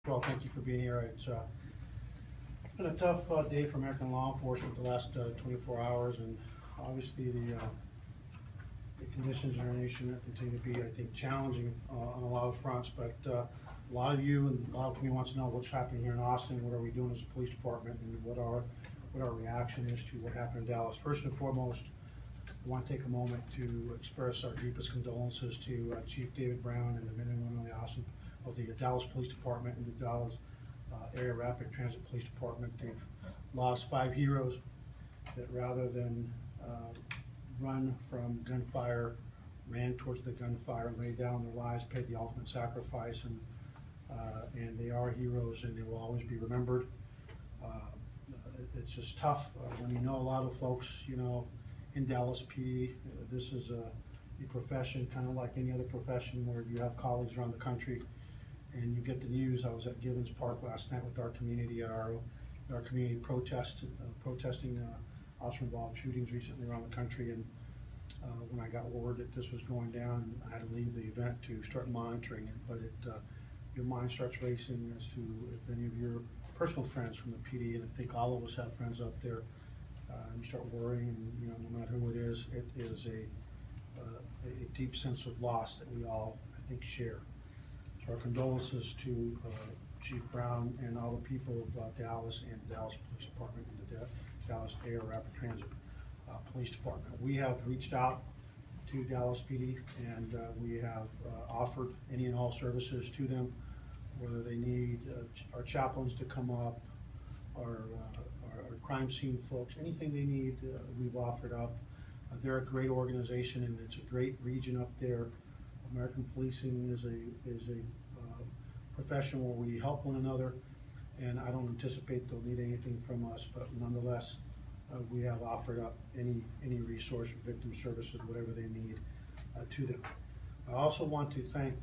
Well, thank you for being here. It's been a tough day for American law enforcement the last 24 hours, and obviously the conditions in our nation continue to be, I think, challenging on a lot of fronts. But a lot of you and a lot of community wants to know what's happening here in Austin, what are we doing as a police department, and what our reaction is to what happened in Dallas. First and foremost, I want to take a moment to express our deepest condolences to Chief David Brown and the men and women of the Dallas Police Department and the Dallas Area Rapid Transit Police Department. They've lost 5 heroes that, rather than run from gunfire, ran towards the gunfire, laid down their lives, paid the ultimate sacrifice, and they are heroes, and they will always be remembered. It's just tough when you know a lot of folks, in Dallas PD. This is a profession kind of like any other profession where you have colleagues around the country and you get the news. I was at Gibbons Park last night with our community, our community protesting officer-involved shootings recently around the country, and when I got word that this was going down, I had to leave the event to start monitoring it. But your mind starts racing as to if any of your personal friends from the PD, and I think all of us have friends up there, and you start worrying, and no matter who it is a deep sense of loss that we all, I think, share. So our condolences to Chief Brown and all the people of Dallas and the Dallas Police Department and the Dallas Area Rapid Transit Police Department. We have reached out to Dallas PD, and we have offered any and all services to them, whether they need our chaplains to come up, our crime scene folks, anything they need, we've offered up. They're a great organization, and it's a great region up there. American policing is a profession where we help one another, and I don't anticipate they'll need anything from us, but nonetheless, we have offered up any resource, victim services, whatever they need to them. I also want to thank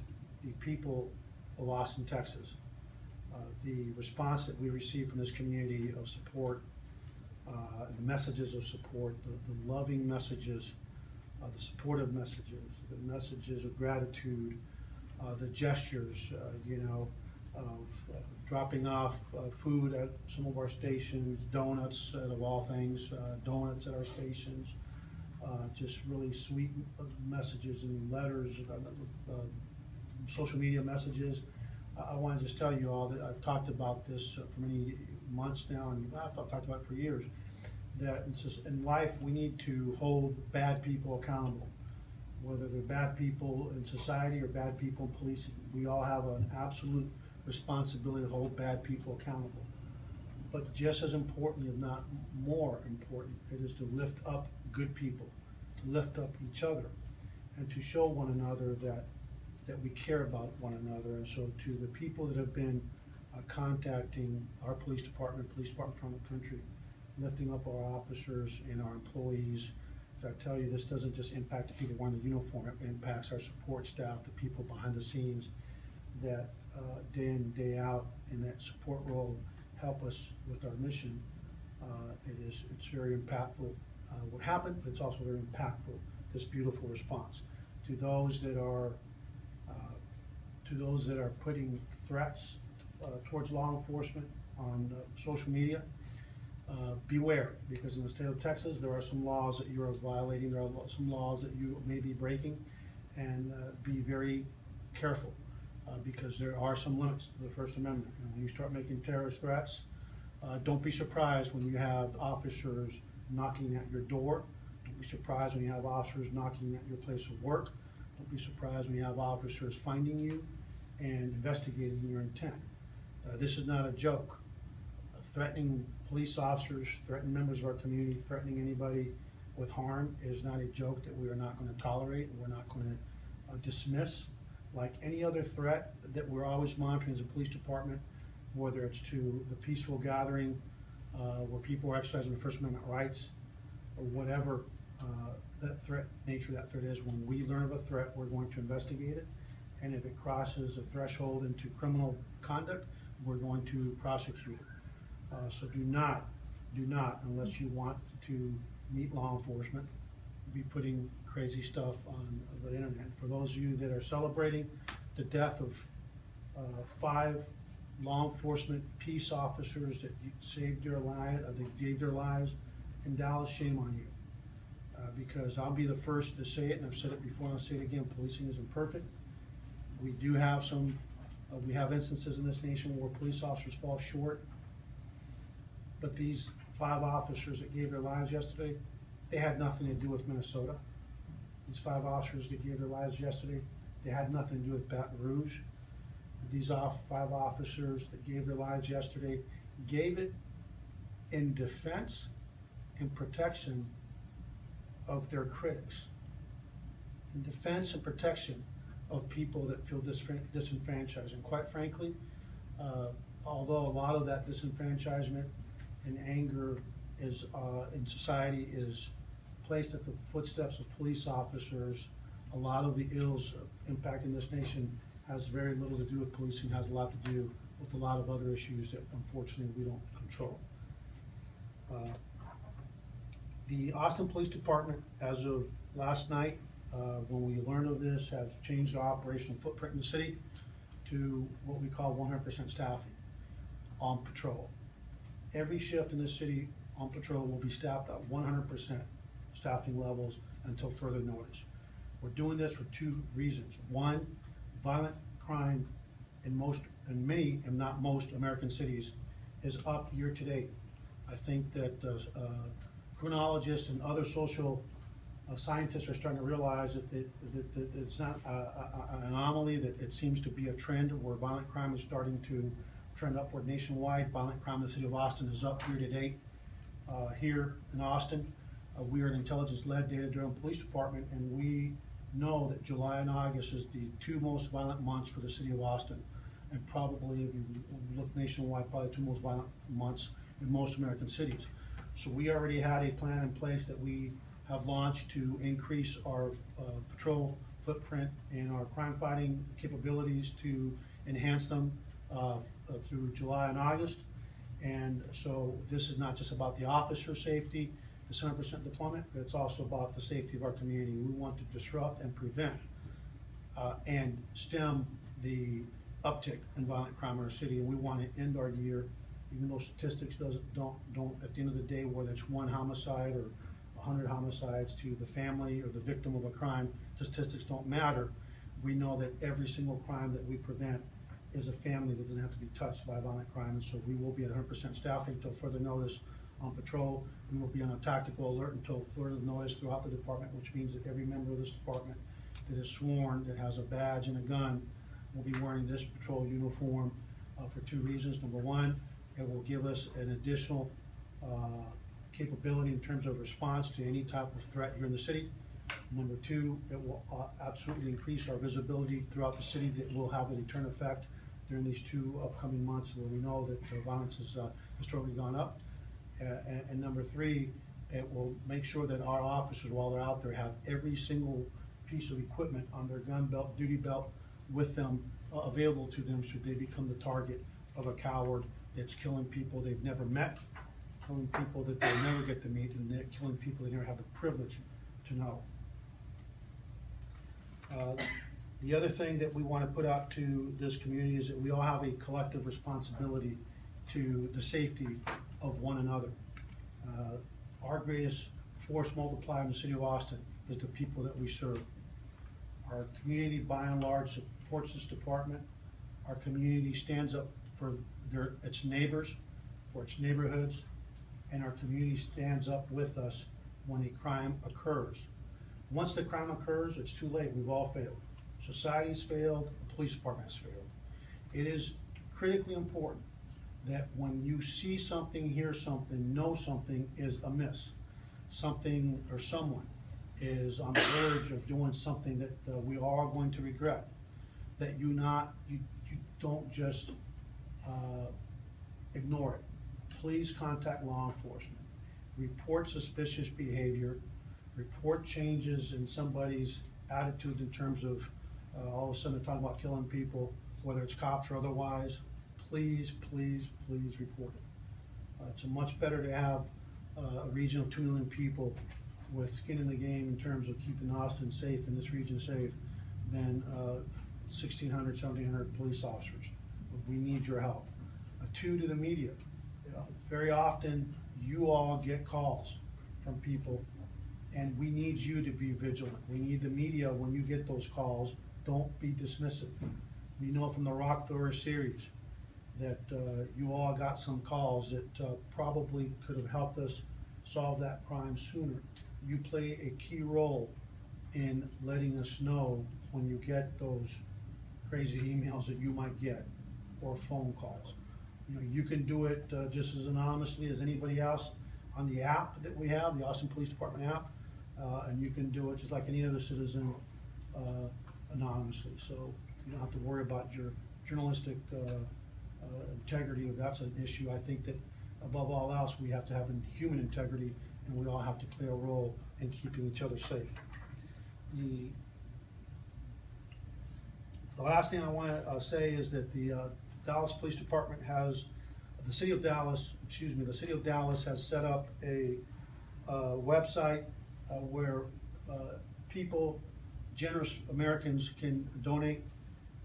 the people of Austin, Texas. The response that we received from this community of support, the messages of support, the loving messages, the supportive messages, the messages of gratitude, the gestures, of dropping off food at some of our stations, donuts of all things, donuts at our stations, just really sweet messages and letters, social media messages. I want to just tell you all that I've talked about this for many months now, and I've talked about it for years, that it's just, in life we need to hold bad people accountable. Whether they're bad people in society or bad people in policing, we all have an absolute responsibility to hold bad people accountable. But just as important, if not more important, it is to lift up good people, to lift up each other, and to show one another that we care about one another. And so to the people that have been contacting our police department from the country, lifting up our officers and our employees, as I tell you, this doesn't just impact the people wearing the uniform, it impacts our support staff, the people behind the scenes that day in, day out in that support role help us with our mission. It's very impactful what happened, but it's also very impactful, this beautiful response. To those that are putting threats towards law enforcement on social media, beware, because in the state of Texas there are some laws that you are violating, there are some laws that you may be breaking, and be very careful, because there are some limits to the First Amendment. And when you start making terrorist threats, don't be surprised when you have officers knocking at your door. Don't be surprised when you have officers knocking at your place of work. Don't be surprised when you have officers finding you and investigating your intent. This is not a joke. Threatening police officers, threatening members of our community, threatening anybody with harm is not a joke that we are not going to tolerate, and we're not going to dismiss. Like any other threat that we're always monitoring as a police department, whether it's to the peaceful gathering where people are exercising their First Amendment rights, or whatever nature of that threat is. When we learn of a threat, we're going to investigate it, and if it crosses a threshold into criminal conduct, we're going to prosecute it. So do not, unless you want to meet law enforcement, be putting crazy stuff on the internet. For those of you that are celebrating the death of 5 law enforcement peace officers that saved their life, they gave their lives in Dallas, shame on you. Because I'll be the first to say it, and I've said it before and I'll say it again, policing isn't perfect. We do have we have instances in this nation where police officers fall short. But these 5 officers that gave their lives yesterday, they had nothing to do with Minnesota. These 5 officers that gave their lives yesterday, they had nothing to do with Baton Rouge. These 5 officers that gave their lives yesterday gave it in defense and protection of their critics, in defense and protection of people that feel disenfranchised. And quite frankly, although a lot of that disenfranchisement and anger is in society is placed at the footsteps of police officers, a lot of the ills impacting this nation has very little to do with policing, has a lot to do with a lot of other issues that unfortunately we don't control. The Austin Police Department, as of last night, when we learned of this, have changed our operational footprint in the city to what we call 100% staffing on patrol. Every shift in this city on patrol will be staffed at 100% staffing levels until further notice. We're doing this for 2 reasons. One, violent crime in many, if not most, American cities is up year to date. I think that criminologists and other social scientists are starting to realize that it's not an anomaly, that it seems to be a trend where violent crime is starting to trend upward nationwide. Violent crime in the city of Austin is up year to date. Here in Austin, we are an intelligence-led, data-driven police department, and we know that July and August is the 2 most violent months for the city of Austin, and probably, if you look nationwide, probably 2 most violent months in most American cities. So we already had a plan in place that we have launched to increase our patrol footprint and our crime fighting capabilities to enhance them through July and August. And so this is not just about the officer safety, the 100% deployment, but it's also about the safety of our community. We want to disrupt and prevent and stem the uptick in violent crime in our city, and we want to end our year, even though statistics don't at the end of the day, whether it's 1 homicide or 100 homicides to the family or the victim of a crime, statistics don't matter. We know that every single crime that we prevent is a family that doesn't have to be touched by violent crime, and so we will be at 100% staffing until further notice on patrol. We will be on a tactical alert until further notice throughout the department, which means that every member of this department that is sworn, that has a badge and a gun, will be wearing this patrol uniform for 2 reasons. Number one, it will give us an additional capability in terms of response to any type of threat here in the city. Number 2, it will absolutely increase our visibility throughout the city. That will have a deterrent effect during these 2 upcoming months where we know that violence has historically gone up. And number 3, it will make sure that our officers, while they're out there, have every single piece of equipment on their gun belt, duty belt, with them available to them should they become the target of a coward that's killing people they've never met, killing people that they'll never get to meet, and killing people they never have the privilege to know. The other thing that we want to put out to this community is that we all have a collective responsibility to the safety of one another. Our greatest force multiplier in the city of Austin is the people that we serve. Our community, by and large, supports this department. Our community stands up for its neighbors, for its neighborhoods, and our community stands up with us when a crime occurs. Once the crime occurs, it's too late. We've all failed. Society's failed, the police department has failed. It is critically important that when you see something, hear something, know something is amiss, something or someone is on the verge of doing something that we are going to regret, that you don't just ignore it. Please contact law enforcement. Report suspicious behavior. Report changes in somebody's attitude in terms of all of a sudden they're talking about killing people, whether it's cops or otherwise. Please, please, please report it. It's much better to have a region of 2 million people with skin in the game in terms of keeping Austin safe and this region safe than 1,600, 1,700 police officers. We need your help. Two, to the media. Very often, you all get calls from people, and we need you to be vigilant. We need the media, when you get those calls, don't be dismissive. We know from the Rock Thrower series that you all got some calls that probably could have helped us solve that crime sooner. You play a key role in letting us know when you get those crazy emails that you might get, or phone calls. You can do it just as anonymously as anybody else on the app that we have, the Austin Police Department app, and you can do it just like any other citizen anonymously. So you don't have to worry about your journalistic integrity if that's an issue. I think that above all else, we have to have human integrity, and we all have to play a role in keeping each other safe. The last thing I want to say is that the Dallas Police Department has, the City of Dallas has set up a website where people, generous Americans, can donate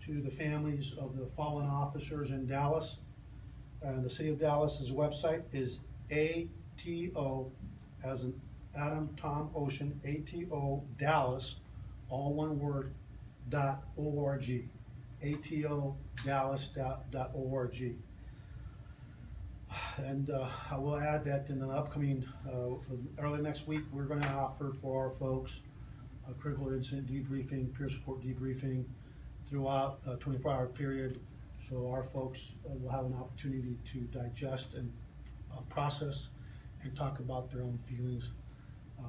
to the families of the fallen officers in Dallas. The City of Dallas's website is ATO, as in Adam, Tom, Ocean, ATO Dallas, all one word, .org. ATODallas.org. And I will add that in the upcoming, early next week, we're going to offer for our folks a critical incident debriefing, peer support debriefing throughout a 24-hour period. So our folks will have an opportunity to digest and process and talk about their own feelings.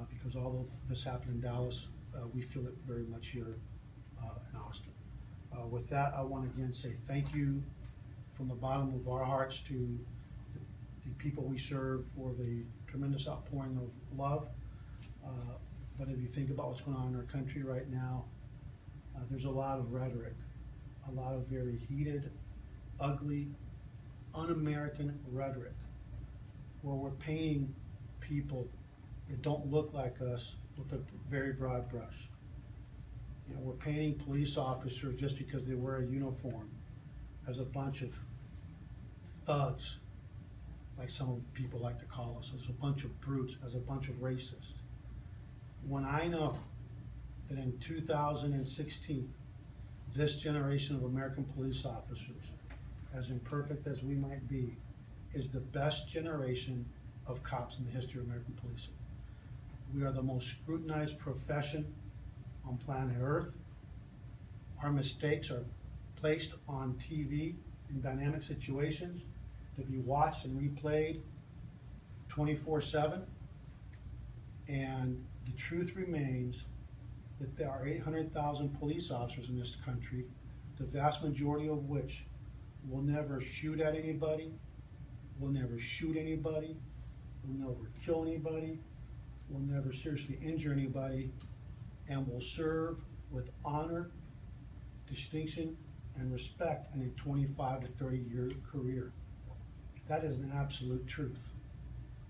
Because although this happened in Dallas, we feel it very much here in Austin. With that, I want to again say thank you from the bottom of our hearts to the people we serve for the tremendous outpouring of love. But if you think about what's going on in our country right now, there's a lot of rhetoric, a lot of very heated, ugly, un-American rhetoric, where we're painting people that don't look like us with a very broad brush. We're painting police officers just because they wear a uniform as a bunch of thugs, like some people like to call us, as a bunch of brutes, as a bunch of racists. When I know that in 2016, this generation of American police officers, as imperfect as we might be, is the best generation of cops in the history of American policing. We are the most scrutinized profession on planet Earth. Our mistakes are placed on TV in dynamic situations to be watched and replayed 24/7. And the truth remains that there are 800,000 police officers in this country, the vast majority of which will never shoot at anybody, will never shoot anybody, will never kill anybody, will never seriously injure anybody, and will serve with honor, distinction, and respect in a 25 to 30-year career. That is an absolute truth,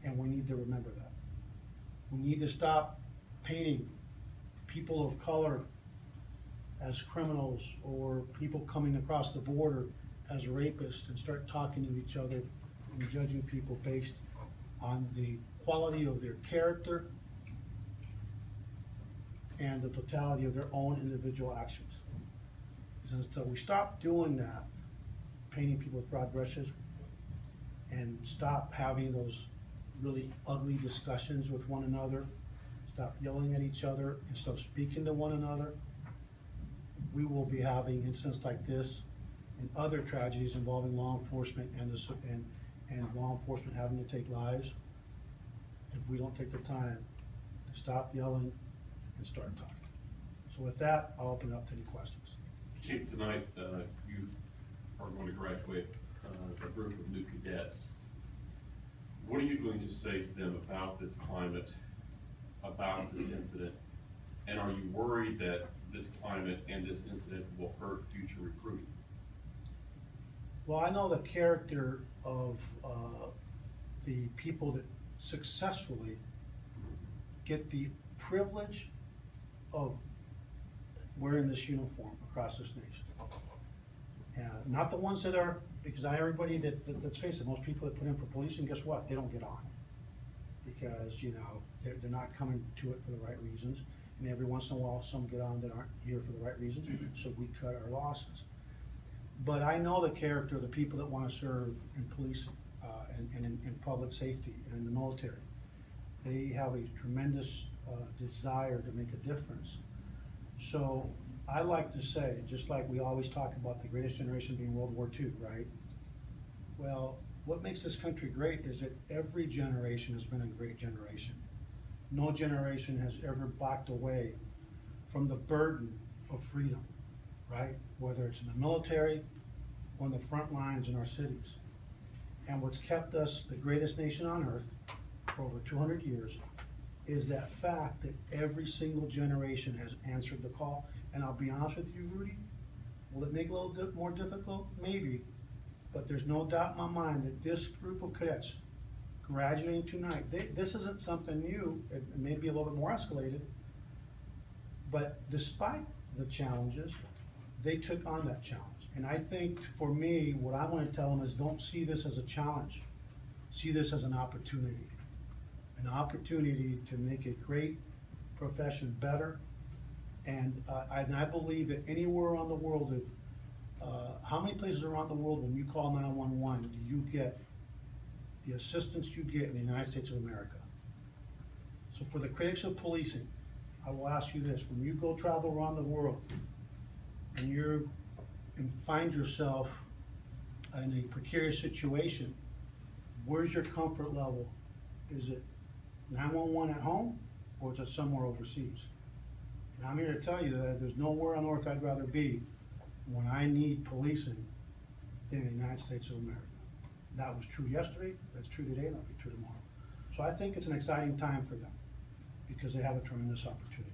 and we need to remember that. We need to stop painting people of color as criminals or people coming across the border as rapists, and start talking to each other and judging people based on the quality of their character and the totality of their own individual actions. Because until we stop doing that, painting people with broad brushes, and stop having those really ugly discussions with one another, stop yelling at each other, and stop speaking to one another, we will be having incidents like this and other tragedies involving law enforcement and law enforcement having to take lives if we don't take the time to stop yelling and start talking. So with that, I'll open it up to any questions. Chief, tonight you are going to graduate a group of new cadets. What are you going to say to them about this climate, about this incident, and are you worried that this climate and this incident will hurt future recruiting? Well, I know the character of the people that successfully get the privilege of wearing this uniform across this nation. Not the ones that are, because everybody let's face it, most people that put in for policing, guess what? They don't get on. Because, you know, they're not coming to it for the right reasons. And every once in a while, some get on that aren't here for the right reasons, so we cut our losses. But I know the character of the people that want to serve in policing, and in public safety and in the military. They have a tremendous desire to make a difference. So I like to say, just like we always talk about the greatest generation being World War II, right? Well, what makes this country great is that every generation has been a great generation. No generation has ever backed away from the burden of freedom, right? Whether it's in the military or on the front lines in our cities. And what's kept us the greatest nation on earth for over 200 years is that fact that every single generation has answered the call. And I'll be honest with you, Rudy, will it make it a little more difficult? Maybe. But there's no doubt in my mind that this group of cadets graduating tonight, this isn't something new. It may be a little bit more escalated. But despite the challenges, they took on that challenge. And I think for me, what I want to tell them is don't see this as a challenge. See this as an opportunity. An opportunity to make a great profession better. And I believe that anywhere around the world, how many places around the world when you call 911 do you get the assistance you get in the United States of America? So for the critics of policing, I will ask you this. When you go travel around the world and find yourself in a precarious situation, where's your comfort level? Is it 911 at home, or is it somewhere overseas? And I'm here to tell you that there's nowhere on earth I'd rather be when I need policing than the United States of America. That was true yesterday, that's true today, and that'll be true tomorrow. So I think it's an exciting time for them because they have a tremendous opportunity.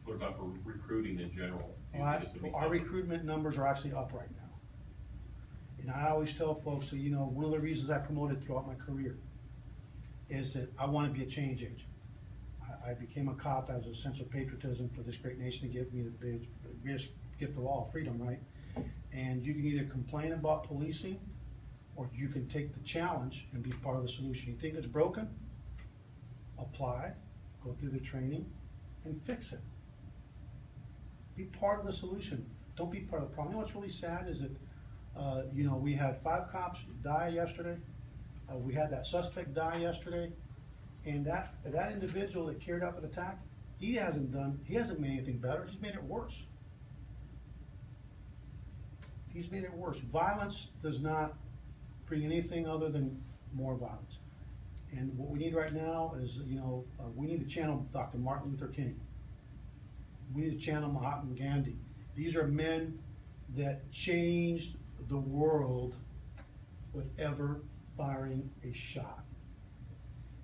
What about for recruiting in general? Our recruitment numbers are actually up right now. And I always tell folks that, you know, one of the reasons I promoted throughout my career is that I want to be a change agent. I became a cop as a sense of patriotism for this great nation to give me the biggest gift of all, freedom, right? And you can either complain about policing or you can take the challenge and be part of the solution. You think it's broken? Apply, go through the training, and fix it. Be part of the solution. Don't be part of the problem. You know what's really sad is that, you know, we had 5 cops die yesterday. We had that suspect die yesterday. And that individual that carried out the attack, he hasn't made anything better. He's made it worse. He's made it worse. Violence does not bring anything other than more violence. And what we need right now is, you know, we need to channel Dr. Martin Luther King. We need to channel Mahatma Gandhi. These are men that changed the world with ever firing a shot.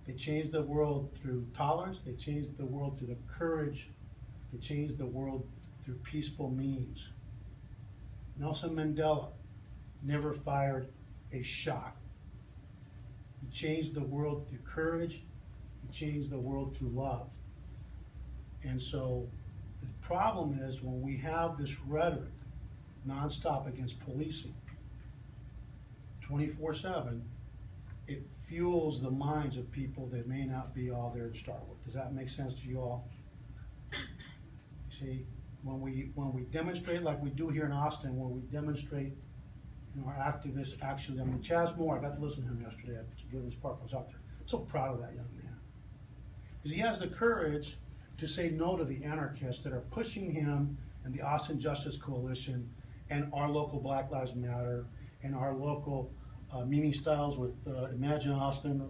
They changed the world through tolerance. They changed the world through the courage. They changed the world through peaceful means. Nelson Mandela never fired a shot. He changed the world through courage. He changed the world through love. And so the problem is when we have this rhetoric nonstop against policing, 24/7, it fuels the minds of people that may not be all there to start with. Does that make sense to you all? See, when we demonstrate like we do here in Austin, where we demonstrate, you know, our activists actually, I mean, Chaz Moore, I got to listen to him yesterday at Givens Park. I was out there. I'm so proud of that young man. Because he has the courage to say no to the anarchists that are pushing him and the Austin Justice Coalition and our local Black Lives Matter and our local meeting styles with Imagine Austin,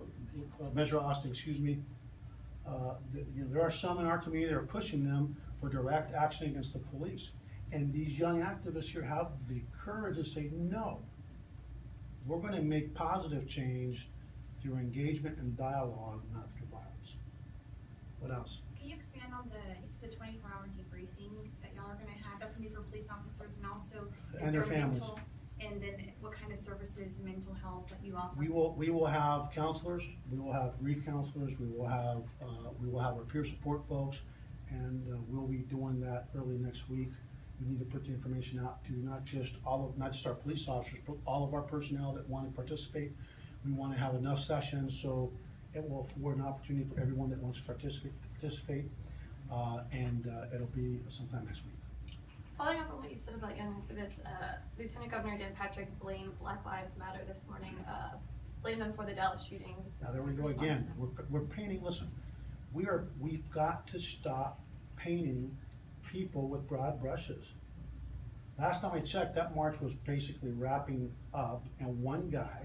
Measure Austin, excuse me. You know, there are some in our community that are pushing them for direct action against the police. And these young activists here have the courage to say, no, we're going to make positive change through engagement and dialogue, not through violence. What else? Can you expand on you said the 24-hour debriefing that y'all are going to have? That's going to be for police officers and also and their families. And then what kind of services, mental health that you offer? We will have counselors. We will have grief counselors. We will have our peer support folks, and we'll be doing that early next week. We need to put the information out to not just our police officers, but all of our personnel that want to participate. We want to have enough sessions so it will afford an opportunity for everyone that wants to participate, and it'll be sometime next week. Following up on what you said about young activists, Lieutenant Governor Dan Patrick blamed Black Lives Matter this morning, blamed them for the Dallas shootings. Now there we go again. We're painting. Listen, we've got to stop painting people with broad brushes. Last time I checked, that march was basically wrapping up, and one guy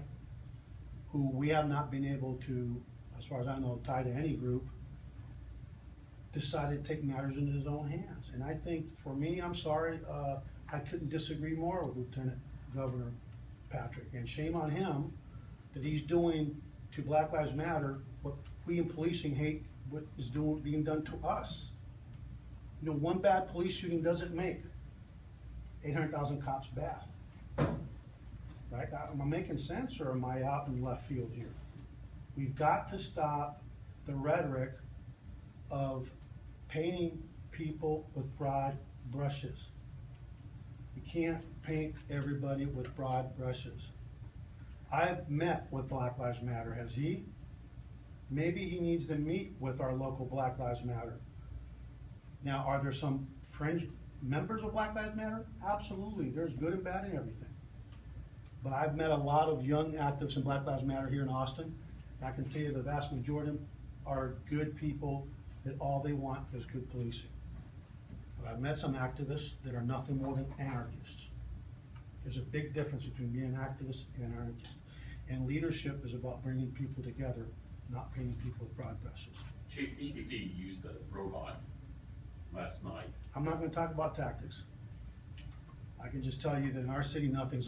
who we have not been able to, as far as I know, tie to any group, decided to take matters into his own hands. And I think, for me, I'm sorry, I couldn't disagree more with Lieutenant Governor Patrick. And shame on him that he's doing to Black Lives Matter what we in policing hate what is being done to us. You know, one bad police shooting doesn't make 800,000 cops bad. Right? Am I making sense, or am I out in left field here? We've got to stop the rhetoric of painting people with broad brushes. We can't paint everybody with broad brushes. I've met with Black Lives Matter. Has he? Maybe he needs to meet with our local Black Lives Matter. Now, are there some fringe members of Black Lives Matter? Absolutely. There's good and bad in everything. But I've met a lot of young activists in Black Lives Matter here in Austin. I can tell you the vast majority of them are good people that all they want is good policing. But I've met some activists that are nothing more than anarchists. There's a big difference between being an activist and an anarchist. And leadership is about bringing people together, not painting people with broad brushes. Chief, EPD used a robot last night. I'm not going to talk about tactics. I can just tell you that in our city, nothing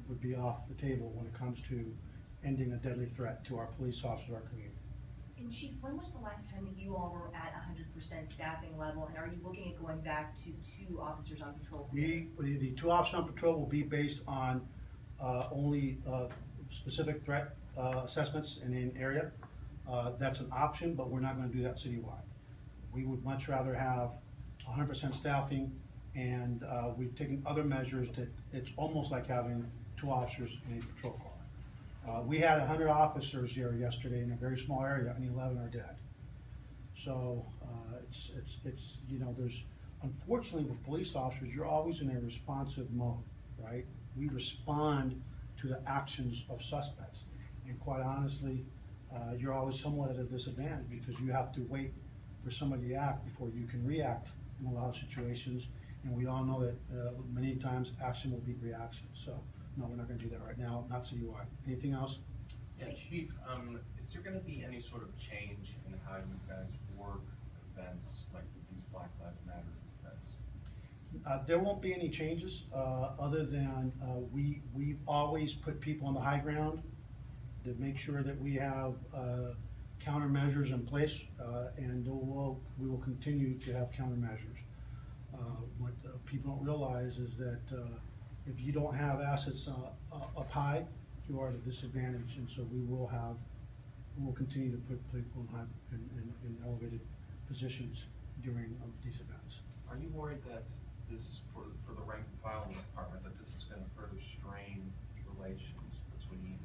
would be off the table when it comes to ending a deadly threat to our police officers, our community. And Chief, when was the last time that you all were at 100% staffing level, and are you looking at going back to 2 officers on patrol? The 2 officers on patrol will be based on only specific threat assessments in an area. That's an option, but we're not going to do that citywide. We would much rather have 100% staffing, and we've taken other measures that it's almost like having 2 officers in a patrol car. We had 100 officers here yesterday in a very small area, and 11 are dead. So it's you know, there's, unfortunately with police officers, you're always in a responsive mode, right? We respond to the actions of suspects, and quite honestly, you're always somewhat at a disadvantage because you have to wait for somebody to act before you can react in a lot of situations. And we all know that many times action will beat reaction. So no, we're not going to do that right now, not citywide. Anything else? Yeah, Chief, is there going to be any sort of change in how you guys work events like these Black Lives Matter events? There won't be any changes other than we've always put people on the high ground to make sure that we have countermeasures in place, and we will continue to have countermeasures. What people don't realize is that if you don't have assets up high, you are at a disadvantage, and so we will continue to put people in elevated positions during these events. Are you worried that this, for the rank and file in the department, that this is going to further strain relations between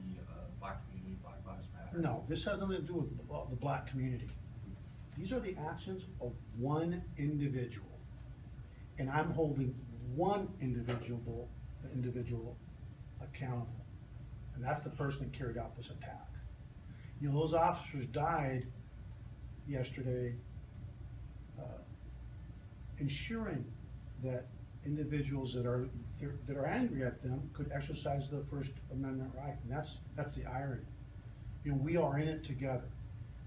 the Black community, Black Lives Matter? No, this has nothing to do with the Black community. These are the actions of one individual, and I'm holding one individual accountable, and that's the person that carried out this attack. You know, those officers died yesterday ensuring that individuals that are angry at them could exercise the First Amendment right, and that's the irony. You know, we are in it together,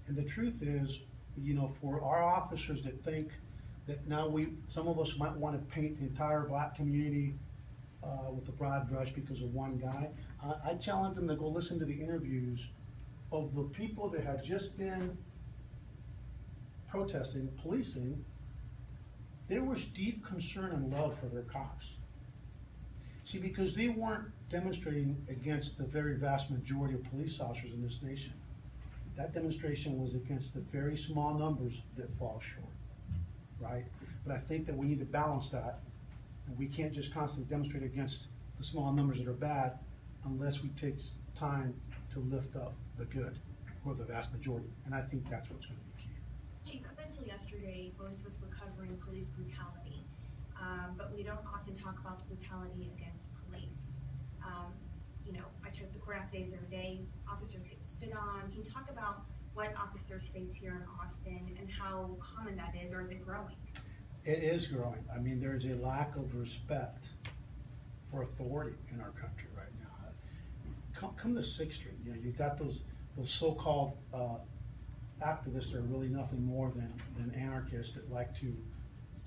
and the truth is, you know, for our officers that think that now some of us might want to paint the entire Black community with a broad brush because of one guy, I challenge them to go listen to the interviews of the people that have just been protesting, policing. There was deep concern and love for their cops. See, because they weren't demonstrating against the very vast majority of police officers in this nation. That demonstration was against the very small numbers that fall short, right? But I think that we need to balance that, and we can't just constantly demonstrate against the small numbers that are bad unless we take time to lift up the good, or the vast majority, and I think that's what's gonna be key. Chief, up until yesterday, most of us were covering police brutality, but we don't often talk about the brutality against police. You know, I check the court affidavits every day, officers get spit on. Can you talk about what officers face here in Austin and how common that is, or is it growing? It is growing. I mean, there's a lack of respect for authority in our country right now. Come to Sixth Street, you know, you've got those so-called activists that are really nothing more than anarchists that like to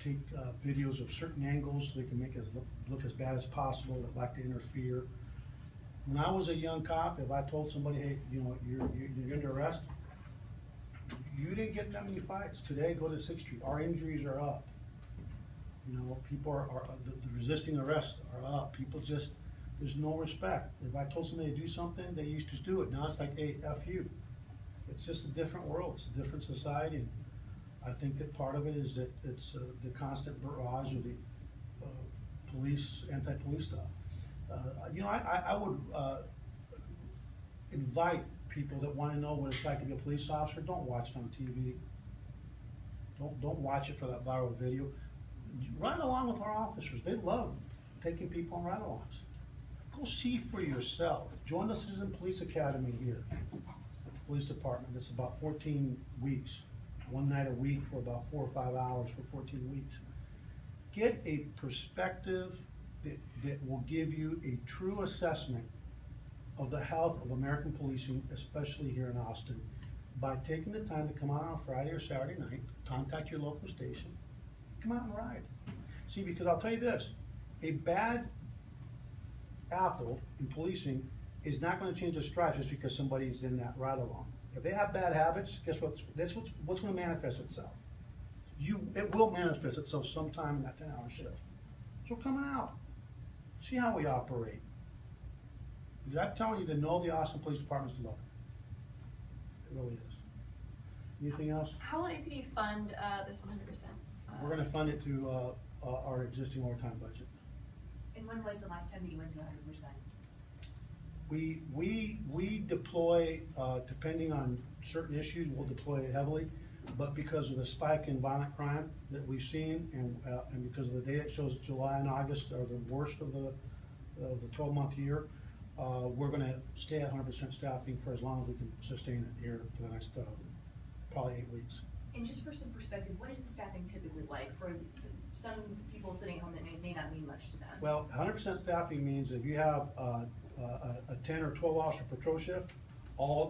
take videos of certain angles so they can make us look as bad as possible, that like to interfere. When I was a young cop, if I told somebody, hey, you know, you're under arrest, you didn't get that many fights. Today, go to Sixth Street, our injuries are up. You know, people the resisting arrest are up. People just, there's no respect. If I told somebody to do something, they used to do it. Now it's like, hey, F you. It's just a different world, it's a different society. And I think that part of it is that it's the constant barrage of the police, anti-police stuff. You know, I would invite people that want to know what it's like to be a police officer, don't watch it on TV. Don't watch it for that viral video. Ride along with our officers. They love taking people on ride-alongs. Go see for yourself. Join the Citizen Police Academy here at the police department. It's about 14 weeks, one night a week for about 4 or 5 hours for 14 weeks. Get a perspective that will give you a true assessment of the health of American policing, especially here in Austin, by taking the time to come out on a Friday or Saturday night, contact your local station, come out and ride. See, because I'll tell you this, a bad apple in policing is not going to change the stripes just because somebody's in that ride along. If they have bad habits, guess what? That's what's going to manifest itself. It will manifest itself sometime in that 10-hour shift. So coming out, see how we operate. Because I'm telling you, to know the Austin Police Department is to love it. It really is. Anything else? How will APD fund this 100%? We're going to fund it through our existing overtime budget. And when was the last time that you went to 100%? We deploy, depending on certain issues, we'll deploy it heavily, but because of the spike in violent crime that we've seen, and because of the data, it shows July and August are the worst of the 12-month year, we're going to stay at 100% staffing for as long as we can sustain it here for the next probably 8 weeks. And just for some perspective, what is the staffing typically like for some people sitting at home that may not mean much to them? Well, 100% staffing means if you have a 10 or 12 officer patrol shift,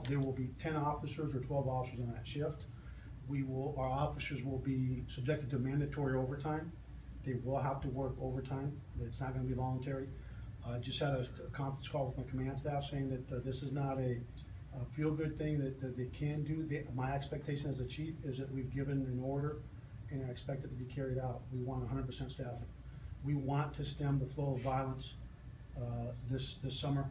there will be 10 officers or 12 officers on that shift. Our officers will be subjected to mandatory overtime. They will have to work overtime. It's not going to be voluntary. I just had a conference call with my command staff saying that this is not a feel-good thing that they can do. My expectation as the chief is that we've given an order and I expect it to be carried out. We want 100% staffing. We want to stem the flow of violence this summer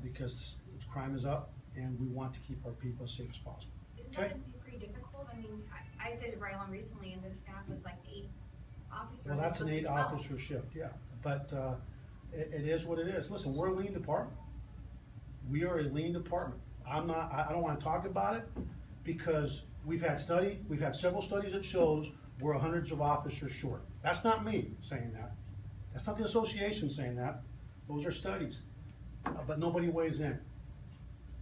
because crime is up and we want to keep our people as safe as possible. Isn't that going to be pretty difficult? I mean, I did it right along recently and the staff was like 8 officers. Well, that's an opposed to 8 12. officer shift, yeah. But it is what it is. Listen, we're a lean department. We are a lean department. I don't want to talk about it because we've had several studies that shows we're hundreds of officers short. That's not me saying that. That's not the association saying that. Those are studies. But nobody weighs in.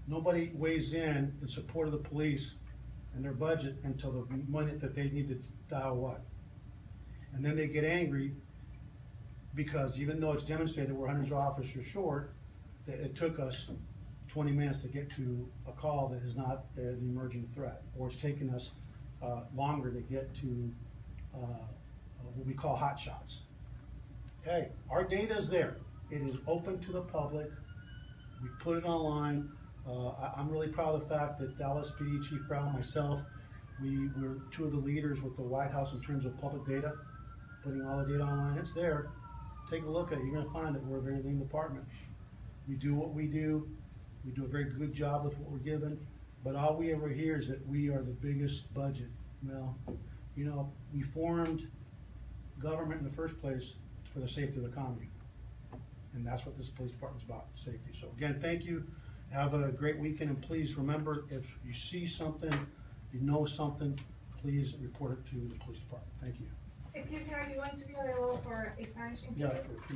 Nobody weighs in support of the police and their budget until the minute that they need to dial what. And then they get angry because even though it's demonstrated we're hundreds of officers short, it took us 20 minutes to get to a call that is not an emerging threat, or it's taken us longer to get to what we call hot shots. Hey, our data is there. It is open to the public. We put it online. I'm really proud of the fact that Dallas PD, Chief Brown, myself, we're 2 of the leaders with the White House in terms of public data, putting all the data online. It's there. Take a look at it. You're going to find that we're a very lean department. We do what we do. We do a very good job with what we're given, but all we ever hear is that we are the biggest budget. Well, you know, we formed government in the first place for the safety of the county. And that's what this police department's about, safety. So again, thank you. Have a great weekend, and please remember, if you see something, you know something, please report it to the police department. Thank you. Excuse me, are you going to be available for a Spanish interview? Yeah, for a few